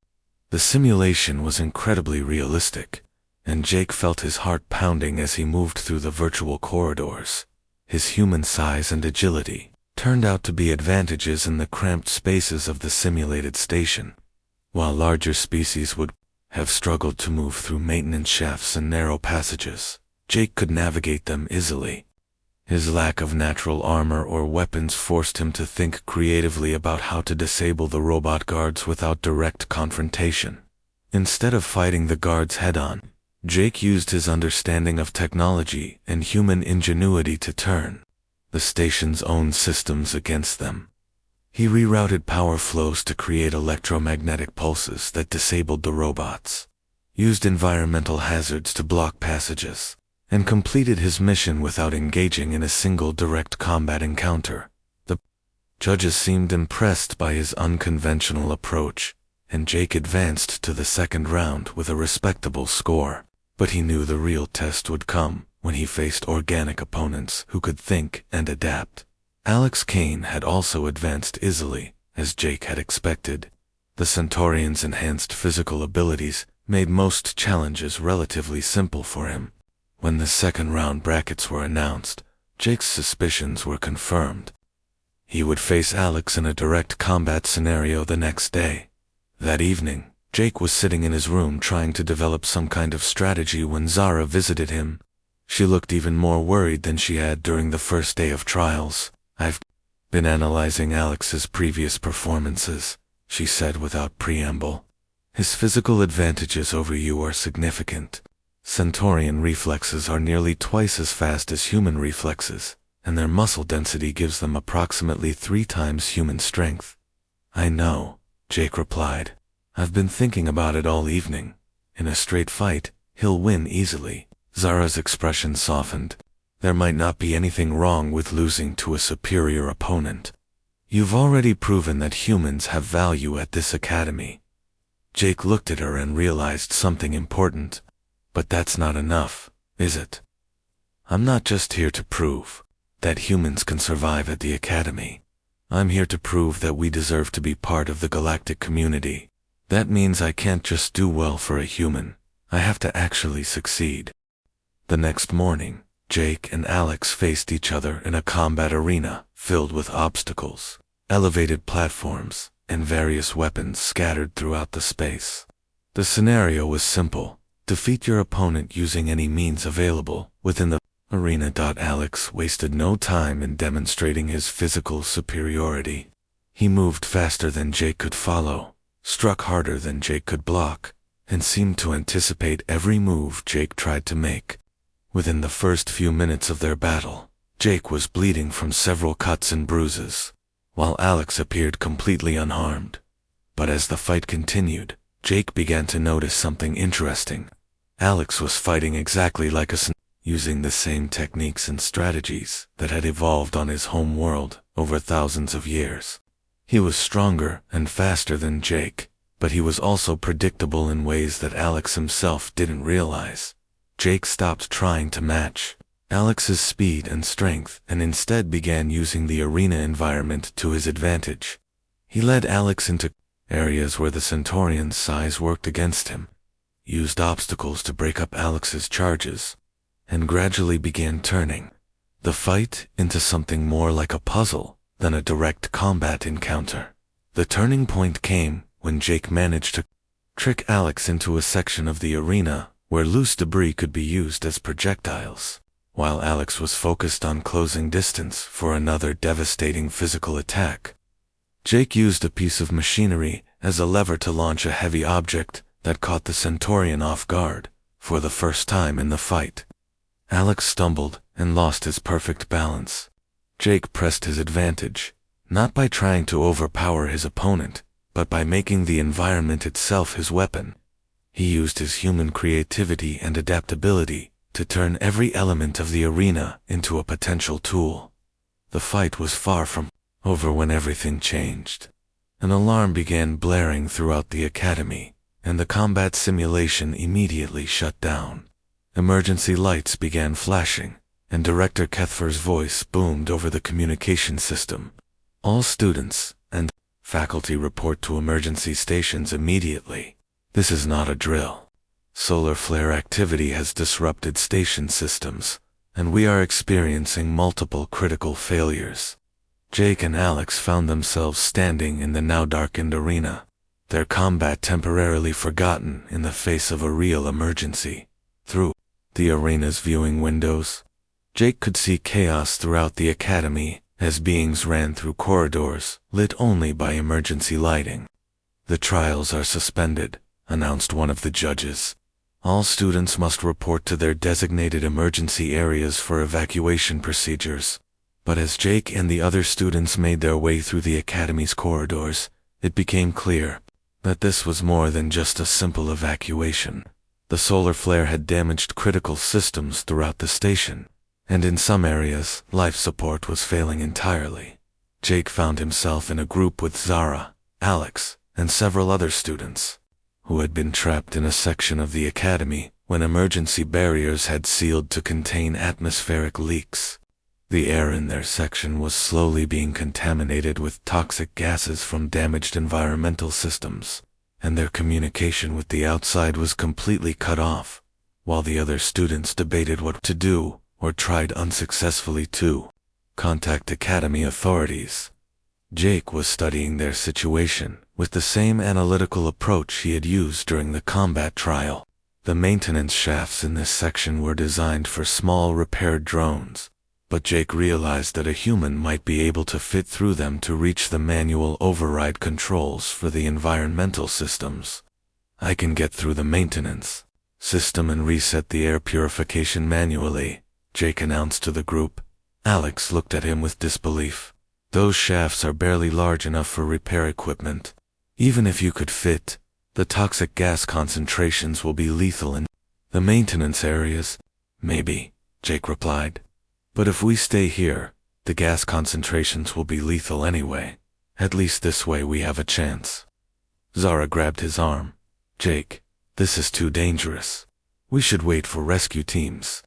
The simulation was incredibly realistic, and Jake felt his heart pounding as he moved through the virtual corridors. His human size and agility turned out to be advantages in the cramped spaces of the simulated station, while larger species would have struggled to move through maintenance shafts and narrow passages. Jake could navigate them easily. His lack of natural armor or weapons forced him to think creatively about how to disable the robot guards without direct confrontation. Instead of fighting the guards head-on, Jake used his understanding of technology and human ingenuity to turn the station's own systems against them. He rerouted power flows to create electromagnetic pulses that disabled the robots, used environmental hazards to block passages, and completed his mission without engaging in a single direct combat encounter. The judges seemed impressed by his unconventional approach, and Jake advanced to the second round with a respectable score. But he knew the real test would come when he faced organic opponents who could think and adapt. Alex Kane had also advanced easily, as Jake had expected. The Centaurian's enhanced physical abilities made most challenges relatively simple for him. When the second round brackets were announced, Jake's suspicions were confirmed. He would face Alex in a direct combat scenario the next day. That evening, Jake was sitting in his room trying to develop some kind of strategy when Zara visited him. She looked even more worried than she had during the first day of trials. "I've been analyzing Alex's previous performances," she said without preamble. "His physical advantages over you are significant. Centaurian reflexes are nearly twice as fast as human reflexes, and their muscle density gives them approximately 3 times human strength. I know, Jake replied. I've been thinking about it all evening. In a straight fight, he'll win easily. Zara's expression softened. There might not be anything wrong with losing to a superior opponent. You've already proven that humans have value at this academy. Jake looked at her and realized something important. But that's not enough, is it? I'm not just here to prove that humans can survive at the academy. I'm here to prove that we deserve to be part of the galactic community. That means I can't just do well for a human. I have to actually succeed. The next morning, Jake and Alex faced each other in a combat arena filled with obstacles, elevated platforms, and various weapons scattered throughout the space. The scenario was simple. Defeat your opponent using any means available within the arena. Alex wasted no time in demonstrating his physical superiority. He moved faster than Jake could follow, struck harder than Jake could block, and seemed to anticipate every move Jake tried to make. Within the first few minutes of their battle, Jake was bleeding from several cuts and bruises, while Alex appeared completely unharmed. But as the fight continued, Jake began to notice something interesting. Alex was fighting exactly like a using the same techniques and strategies that had evolved on his home world over thousands of years. He was stronger and faster than Jake, but he was also predictable in ways that Alex himself didn't realize. Jake stopped trying to match Alex's speed and strength and instead began using the arena environment to his advantage. He led Alex into areas where the Centaurian's size worked against him, used obstacles to break up Alex's charges, and gradually began turning the fight into something more like a puzzle than a direct combat encounter. The turning point came when Jake managed to trick Alex into a section of the arena where loose debris could be used as projectiles, while Alex was focused on closing distance for another devastating physical attack. Jake used a piece of machinery as a lever to launch a heavy object that caught the Centaurian off guard for the first time in the fight. Alex stumbled and lost his perfect balance. Jake pressed his advantage, not by trying to overpower his opponent, but by making the environment itself his weapon. He used his human creativity and adaptability to turn every element of the arena into a potential tool. The fight was far from over when everything changed. An alarm began blaring throughout the academy, and the combat simulation immediately shut down. Emergency lights began flashing, and Director Kethfer's voice boomed over the communication system. All students and faculty report to emergency stations immediately. This is not a drill. Solar flare activity has disrupted station systems, and we are experiencing multiple critical failures. Jake and Alex found themselves standing in the now darkened arena, their combat temporarily forgotten in the face of a real emergency. Through the arena's viewing windows, Jake could see chaos throughout the academy as beings ran through corridors lit only by emergency lighting. The trials are suspended, announced one of the judges. All students must report to their designated emergency areas for evacuation procedures. But as Jake and the other students made their way through the academy's corridors, it became clear that this was more than just a simple evacuation. The solar flare had damaged critical systems throughout the station, and in some areas, life support was failing entirely. Jake found himself in a group with Zara, Alex, and several other students, who had been trapped in a section of the academy when emergency barriers had sealed to contain atmospheric leaks. The air in their section was slowly being contaminated with toxic gases from damaged environmental systems, and their communication with the outside was completely cut off, while the other students debated what to do or tried unsuccessfully to contact academy authorities. Jake was studying their situation with the same analytical approach he had used during the combat trial. The maintenance shafts in this section were designed for small repaired drones, but Jake realized that a human might be able to fit through them to reach the manual override controls for the environmental systems. I can get through the maintenance system and reset the air purification manually, Jake announced to the group. Alex looked at him with disbelief. Those shafts are barely large enough for repair equipment. Even if you could fit, the toxic gas concentrations will be lethal in the maintenance areas. Maybe, Jake replied. But if we stay here, the gas concentrations will be lethal anyway. At least this way we have a chance. Zara grabbed his arm. Jake, this is too dangerous. We should wait for rescue teams.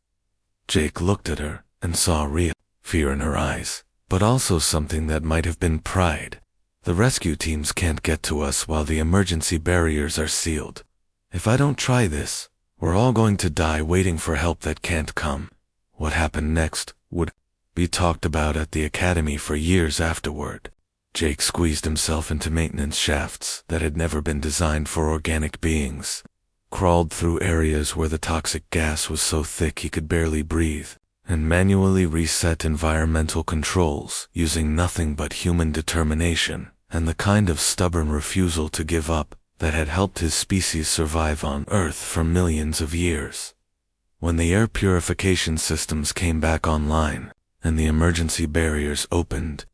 Jake looked at her and saw real fear in her eyes, but also something that might have been pride. The rescue teams can't get to us while the emergency barriers are sealed. If I don't try this, we're all going to die waiting for help that can't come. What happened next would be talked about at the academy for years afterward. Jake squeezed himself into maintenance shafts that had never been designed for organic beings, crawled through areas where the toxic gas was so thick he could barely breathe, and manually reset environmental controls using nothing but human determination and the kind of stubborn refusal to give up that had helped his species survive on Earth for millions of years. When the air purification systems came back online and the emergency barriers opened,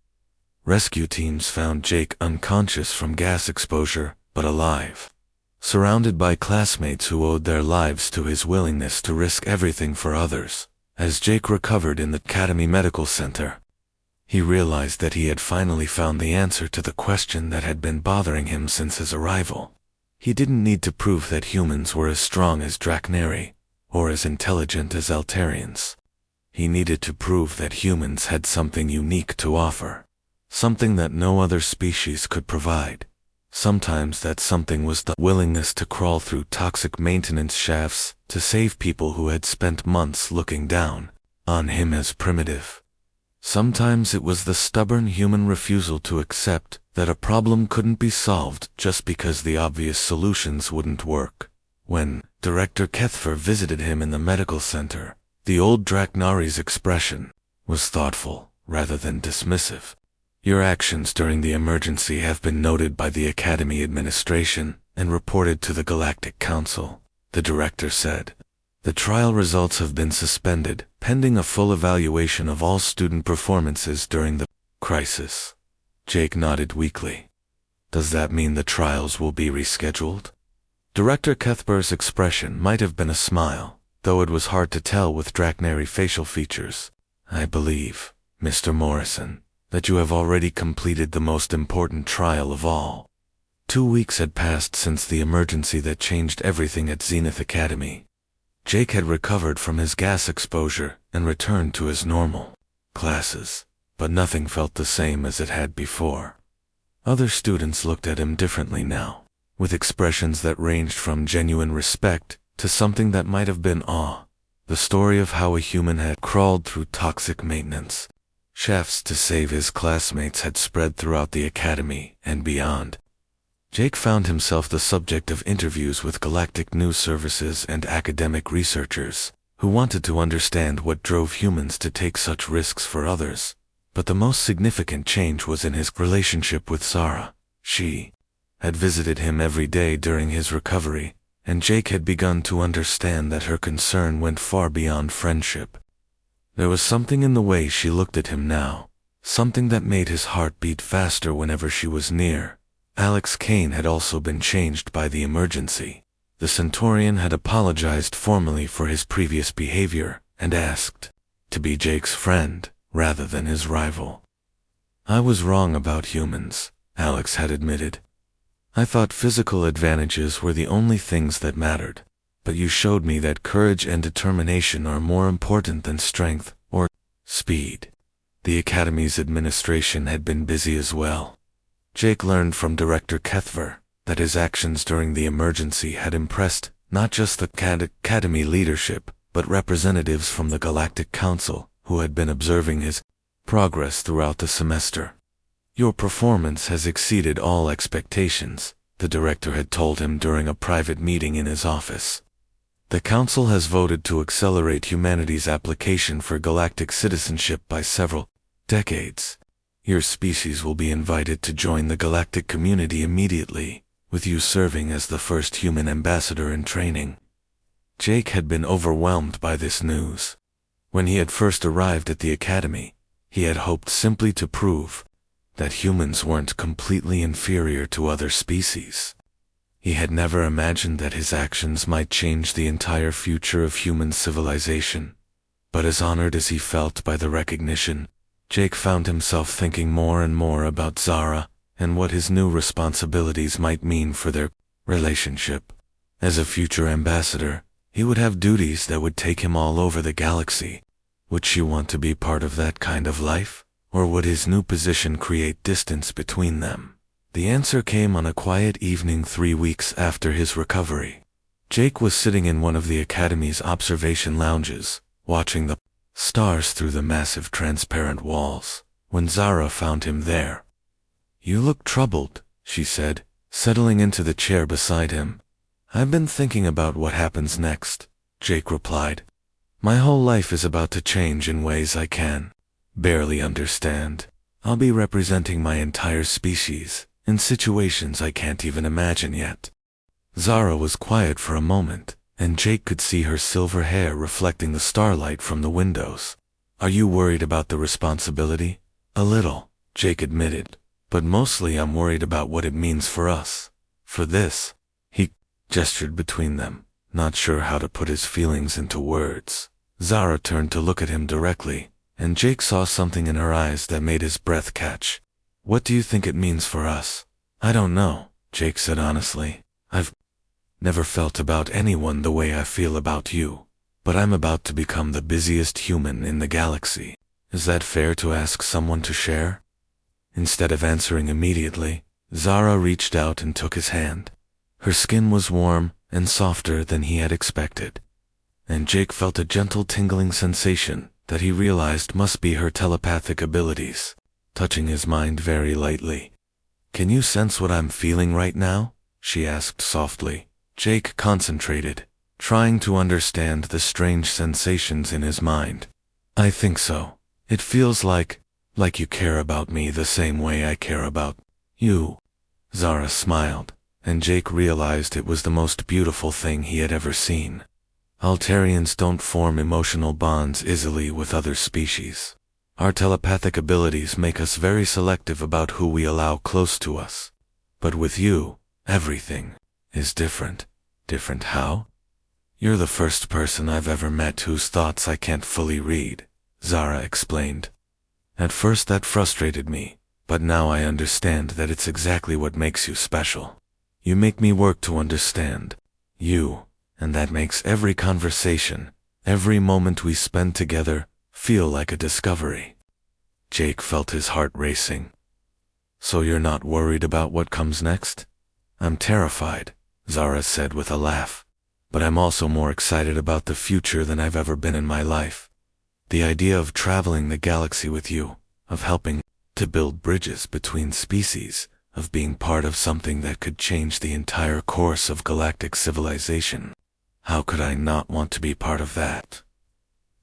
rescue teams found Jake unconscious from gas exposure, but alive, surrounded by classmates who owed their lives to his willingness to risk everything for others. As Jake recovered in the Academy Medical Center, he realized that he had finally found the answer to the question that had been bothering him since his arrival. He didn't need to prove that humans were as strong as Draknari, or as intelligent as Altarians. He needed to prove that humans had something unique to offer, something that no other species could provide. Sometimes that something was the willingness to crawl through toxic maintenance shafts to save people who had spent months looking down on him as primitive. Sometimes it was the stubborn human refusal to accept that a problem couldn't be solved just because the obvious solutions wouldn't work. When Director Kethfer visited him in the medical center, the old Draknari's expression was thoughtful rather than dismissive. Your actions during the emergency have been noted by the Academy administration and reported to the Galactic Council, the director said. The trial results have been suspended, pending a full evaluation of all student performances during the crisis. Jake nodded weakly. Does that mean the trials will be rescheduled? Director Kethfer's expression might have been a smile, though it was hard to tell with Draknari facial features. I believe, Mr. Morrison, that you have already completed the most important trial of all. 2 weeks had passed since the emergency that changed everything at Zenith Academy. Jake had recovered from his gas exposure and returned to his normal classes, but nothing felt the same as it had before. Other students looked at him differently now, with expressions that ranged from genuine respect to something that might have been awe. The story of how a human had crawled through toxic maintenance shafts to save his classmates had spread throughout the academy and beyond. Jake found himself the subject of interviews with galactic news services and academic researchers who wanted to understand what drove humans to take such risks for others. But the most significant change was in his relationship with Zara. She had visited him every day during his recovery, and Jake had begun to understand that her concern went far beyond friendship. There was something in the way she looked at him now, something that made his heart beat faster whenever she was near. Alex Kane had also been changed by the emergency. The Centaurian had apologized formally for his previous behavior and asked to be Jake's friend rather than his rival. I was wrong about humans, Alex had admitted. I thought physical advantages were the only things that mattered, but you showed me that courage and determination are more important than strength or speed. The Academy's administration had been busy as well. Jake learned from Director Kethfer that his actions during the emergency had impressed not just the Academy leadership, but representatives from the Galactic Council who had been observing his progress throughout the semester. Your performance has exceeded all expectations, the director had told him during a private meeting in his office. The Council has voted to accelerate humanity's application for galactic citizenship by several decades. Your species will be invited to join the galactic community immediately, with you serving as the first human ambassador in training. Jake had been overwhelmed by this news. When he had first arrived at the academy, he had hoped simply to prove that humans weren't completely inferior to other species. He had never imagined that his actions might change the entire future of human civilization. But as honored as he felt by the recognition, Jake found himself thinking more and more about Zara and what his new responsibilities might mean for their relationship. As a future ambassador, he would have duties that would take him all over the galaxy. Would she want to be part of that kind of life? Or would his new position create distance between them? The answer came on a quiet evening 3 weeks after his recovery. Jake was sitting in one of the Academy's observation lounges, watching the stars through the massive transparent walls, when Zara found him there. "You look troubled," she said, settling into the chair beside him. "I've been thinking about what happens next," Jake replied. "My whole life is about to change in ways I can barely understand. I'll be representing my entire species in situations I can't even imagine yet." Zara was quiet for a moment, and Jake could see her silver hair reflecting the starlight from the windows. "Are you worried about the responsibility?" "A little," Jake admitted, "but mostly I'm worried about what it means for us. For this," he gestured between them, not sure how to put his feelings into words. Zara turned to look at him directly, and Jake saw something in her eyes that made his breath catch. "What do you think it means for us?" "I don't know," Jake said honestly. "I've never felt about anyone the way I feel about you, but I'm about to become the busiest human in the galaxy. Is that fair to ask someone to share?" Instead of answering immediately, Zara reached out and took his hand. Her skin was warm and softer than he had expected, and Jake felt a gentle tingling sensation that he realized must be her telepathic abilities, touching his mind very lightly. "Can you sense what I'm feeling right now?" she asked softly. Jake concentrated, trying to understand the strange sensations in his mind. "I think so. It feels like you care about me the same way I care about you." Zara smiled, and Jake realized it was the most beautiful thing he had ever seen. Altarians don't form emotional bonds easily with other species. Our telepathic abilities make us very selective about who we allow close to us. But with you, everything is different. Different how? "You're the first person I've ever met whose thoughts I can't fully read," Zara explained. "At first that frustrated me, but now I understand that it's exactly what makes you special. You make me work to understand you, and that makes every conversation, every moment we spend together, feel like a discovery." Jake felt his heart racing. "So you're not worried about what comes next?" "I'm terrified," Zara said with a laugh. "But I'm also more excited about the future than I've ever been in my life. The idea of traveling the galaxy with you, of helping to build bridges between species, of being part of something that could change the entire course of galactic civilization. How could I not want to be part of that?"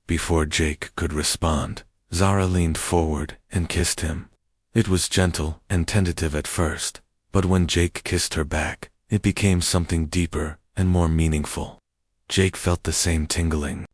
Before Jake could respond, Zara leaned forward and kissed him. It was gentle and tentative at first, but when Jake kissed her back, it became something deeper and more meaningful. Jake felt the same tingling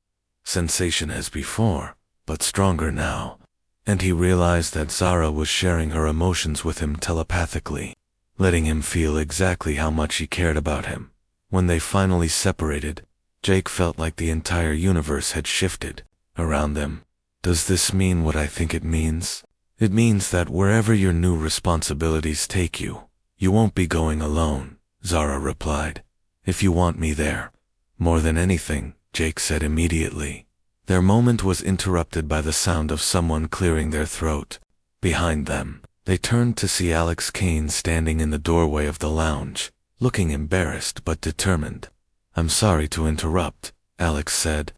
sensation as before, but stronger now, and he realized that Zara was sharing her emotions with him telepathically, letting him feel exactly how much she cared about him. When they finally separated, Jake felt like the entire universe had shifted around them. "Does this mean what I think it means?" "It means that wherever your new responsibilities take you, you won't be going alone," Zara replied. "If you want me there." "More than anything," Jake said immediately. Their moment was interrupted by the sound of someone clearing their throat. Behind them, they turned to see Alex Kane standing in the doorway of the lounge, looking embarrassed but determined. "I'm sorry to interrupt," Alex said,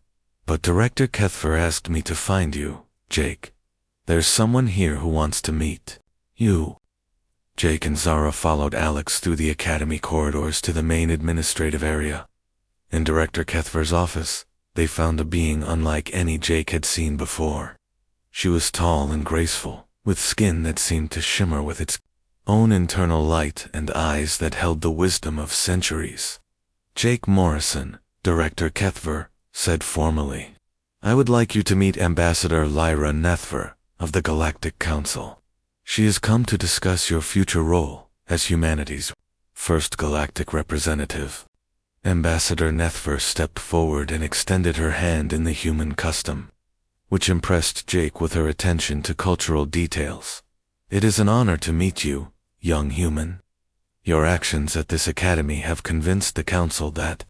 "but Director Kethfer asked me to find you, Jake. There's someone here who wants to meet you." Jake and Zara followed Alex through the academy corridors to the main administrative area. In Director Kethfer's office, they found a being unlike any Jake had seen before. She was tall and graceful, with skin that seemed to shimmer with its own internal light and eyes that held the wisdom of centuries. "Jake Morrison," Director Kethfer said formally. I would like you to meet Ambassador Lyra Nethver of the Galactic Council. She has come to discuss your future role as humanity's first galactic representative." Ambassador Nethver stepped forward and extended her hand in the human custom, which impressed Jake with her attention to cultural details. "It is an honor to meet you, young human. Your actions at this academy have convinced the Council that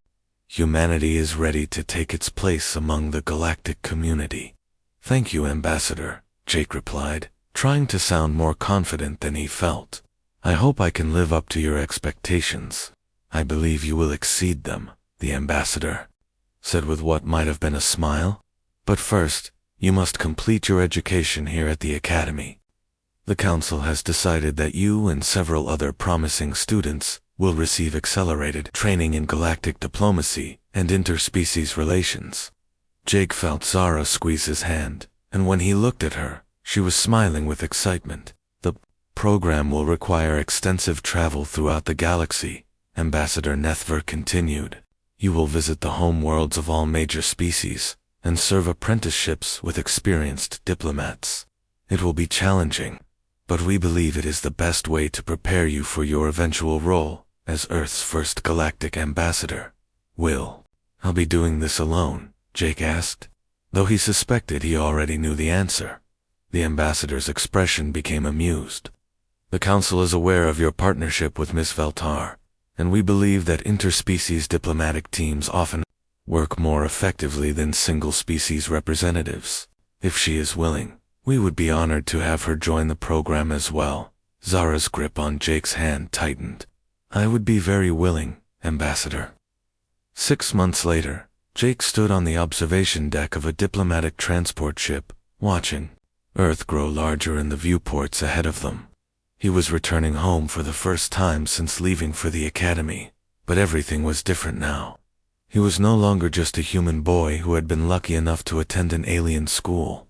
humanity is ready to take its place among the galactic community." "Thank you, Ambassador," Jake replied, trying to sound more confident than he felt. "I hope I can live up to your expectations." "I believe you will exceed them," the ambassador said with what might have been a smile. "But first, you must complete your education here at the academy. The council has decided that you and several other promising students will receive accelerated training in galactic diplomacy and interspecies relations." Jake felt Zara squeeze his hand, and when he looked at her, she was smiling with excitement. "The program will require extensive travel throughout the galaxy," Ambassador Nethver continued. "You will visit the home worlds of all major species and serve apprenticeships with experienced diplomats. It will be challenging, but we believe it is the best way to prepare you for your eventual role as Earth's first galactic ambassador." "Will I'll be doing this alone?" Jake asked, though he suspected he already knew the answer. The ambassador's expression became amused. "The council is aware of your partnership with Miss Veltar, and we believe that interspecies diplomatic teams often work more effectively than single-species representatives. If she is willing, we would be honored to have her join the program as well." Zara's grip on Jake's hand tightened. "I would be very willing, Ambassador." 6 months later, Jake stood on the observation deck of a diplomatic transport ship, watching Earth grow larger in the viewports ahead of them. He was returning home for the first time since leaving for the academy, but everything was different now. He was no longer just a human boy who had been lucky enough to attend an alien school.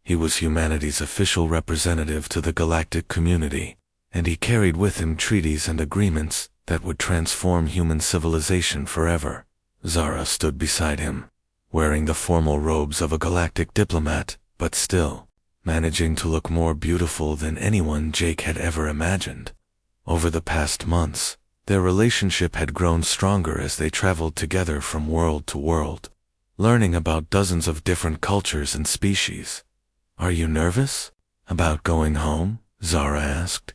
He was humanity's official representative to the galactic community, and he carried with him treaties and agreements that would transform human civilization forever. Zara stood beside him, wearing the formal robes of a galactic diplomat, but still managing to look more beautiful than anyone Jake had ever imagined. Over the past months, their relationship had grown stronger as they traveled together from world to world, learning about dozens of different cultures and species. "Are you nervous about going home?" Zara asked,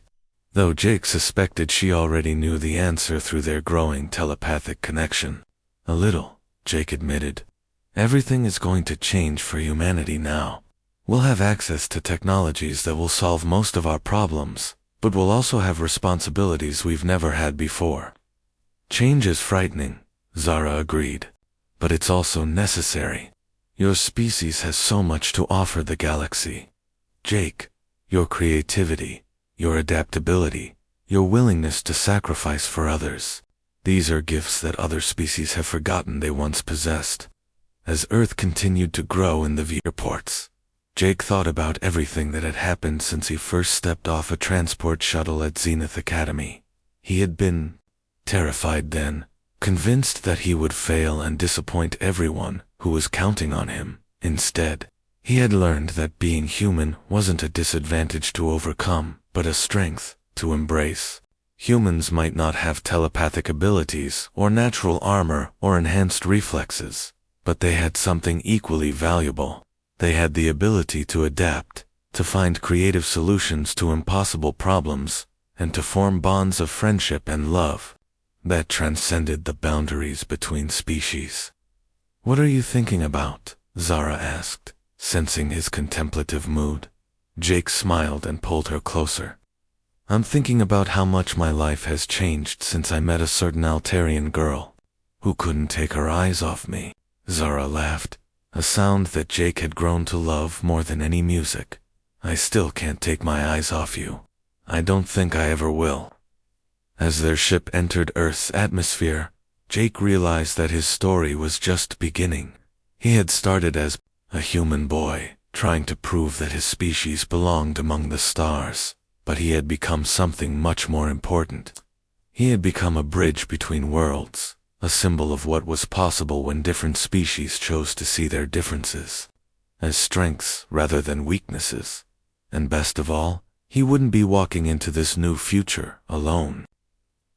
though Jake suspected she already knew the answer through their growing telepathic connection. "A little," Jake admitted. "Everything is going to change for humanity now. We'll have access to technologies that will solve most of our problems, but we'll also have responsibilities we've never had before." "Change is frightening," Zara agreed, "but it's also necessary. Your species has so much to offer the galaxy. Jake, your creativity, your adaptability, your willingness to sacrifice for others, these are gifts that other species have forgotten they once possessed." As Earth continued to grow in the viewports, Jake thought about everything that had happened since he first stepped off a transport shuttle at Zenith Academy. He had been terrified then, convinced that he would fail and disappoint everyone who was counting on him. Instead, he had learned that being human wasn't a disadvantage to overcome, but a strength to embrace. Humans might not have telepathic abilities or natural armor or enhanced reflexes, but they had something equally valuable. They had the ability to adapt, to find creative solutions to impossible problems, and to form bonds of friendship and love that transcended the boundaries between species. "What are you thinking about?" Zara asked, sensing his contemplative mood. Jake smiled and pulled her closer. "I'm thinking about how much my life has changed since I met a certain Altarian girl who couldn't take her eyes off me." Zara laughed, a sound that Jake had grown to love more than any music. "I still can't take my eyes off you. I don't think I ever will." As their ship entered Earth's atmosphere, Jake realized that his story was just beginning. He had started as a human boy, trying to prove that his species belonged among the stars, but he had become something much more important. He had become a bridge between worlds, a symbol of what was possible when different species chose to see their differences as strengths rather than weaknesses. And best of all, he wouldn't be walking into this new future alone.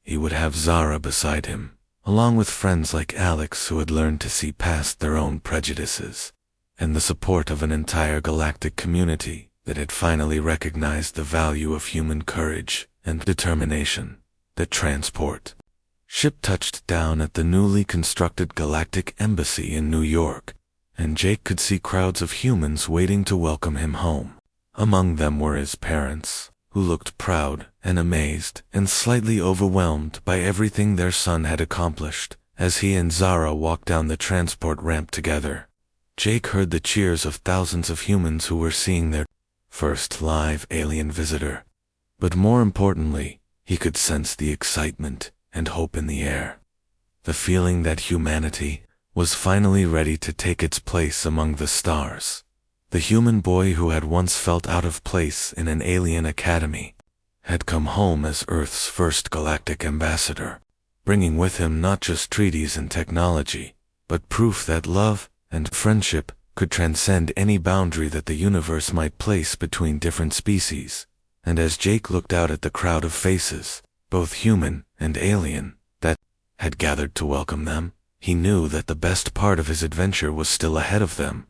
He would have Zara beside him, along with friends like Alex who had learned to see past their own prejudices, and the support of an entire galactic community that had finally recognized the value of human courage and determination. The transport ship touched down at the newly constructed Galactic Embassy in New York, and Jake could see crowds of humans waiting to welcome him home. Among them were his parents, who looked proud and amazed and slightly overwhelmed by everything their son had accomplished. As he and Zara walked down the transport ramp together, Jake heard the cheers of thousands of humans who were seeing their first live alien visitor. But more importantly, he could sense the excitement and hope in the air. The feeling that humanity was finally ready to take its place among the stars. The human boy who had once felt out of place in an alien academy had come home as Earth's first galactic ambassador, bringing with him not just treaties and technology, but proof that love and friendship could transcend any boundary that the universe might place between different species. And as Jake looked out at the crowd of faces, both human and alien, that had gathered to welcome them, he knew that the best part of his adventure was still ahead of them.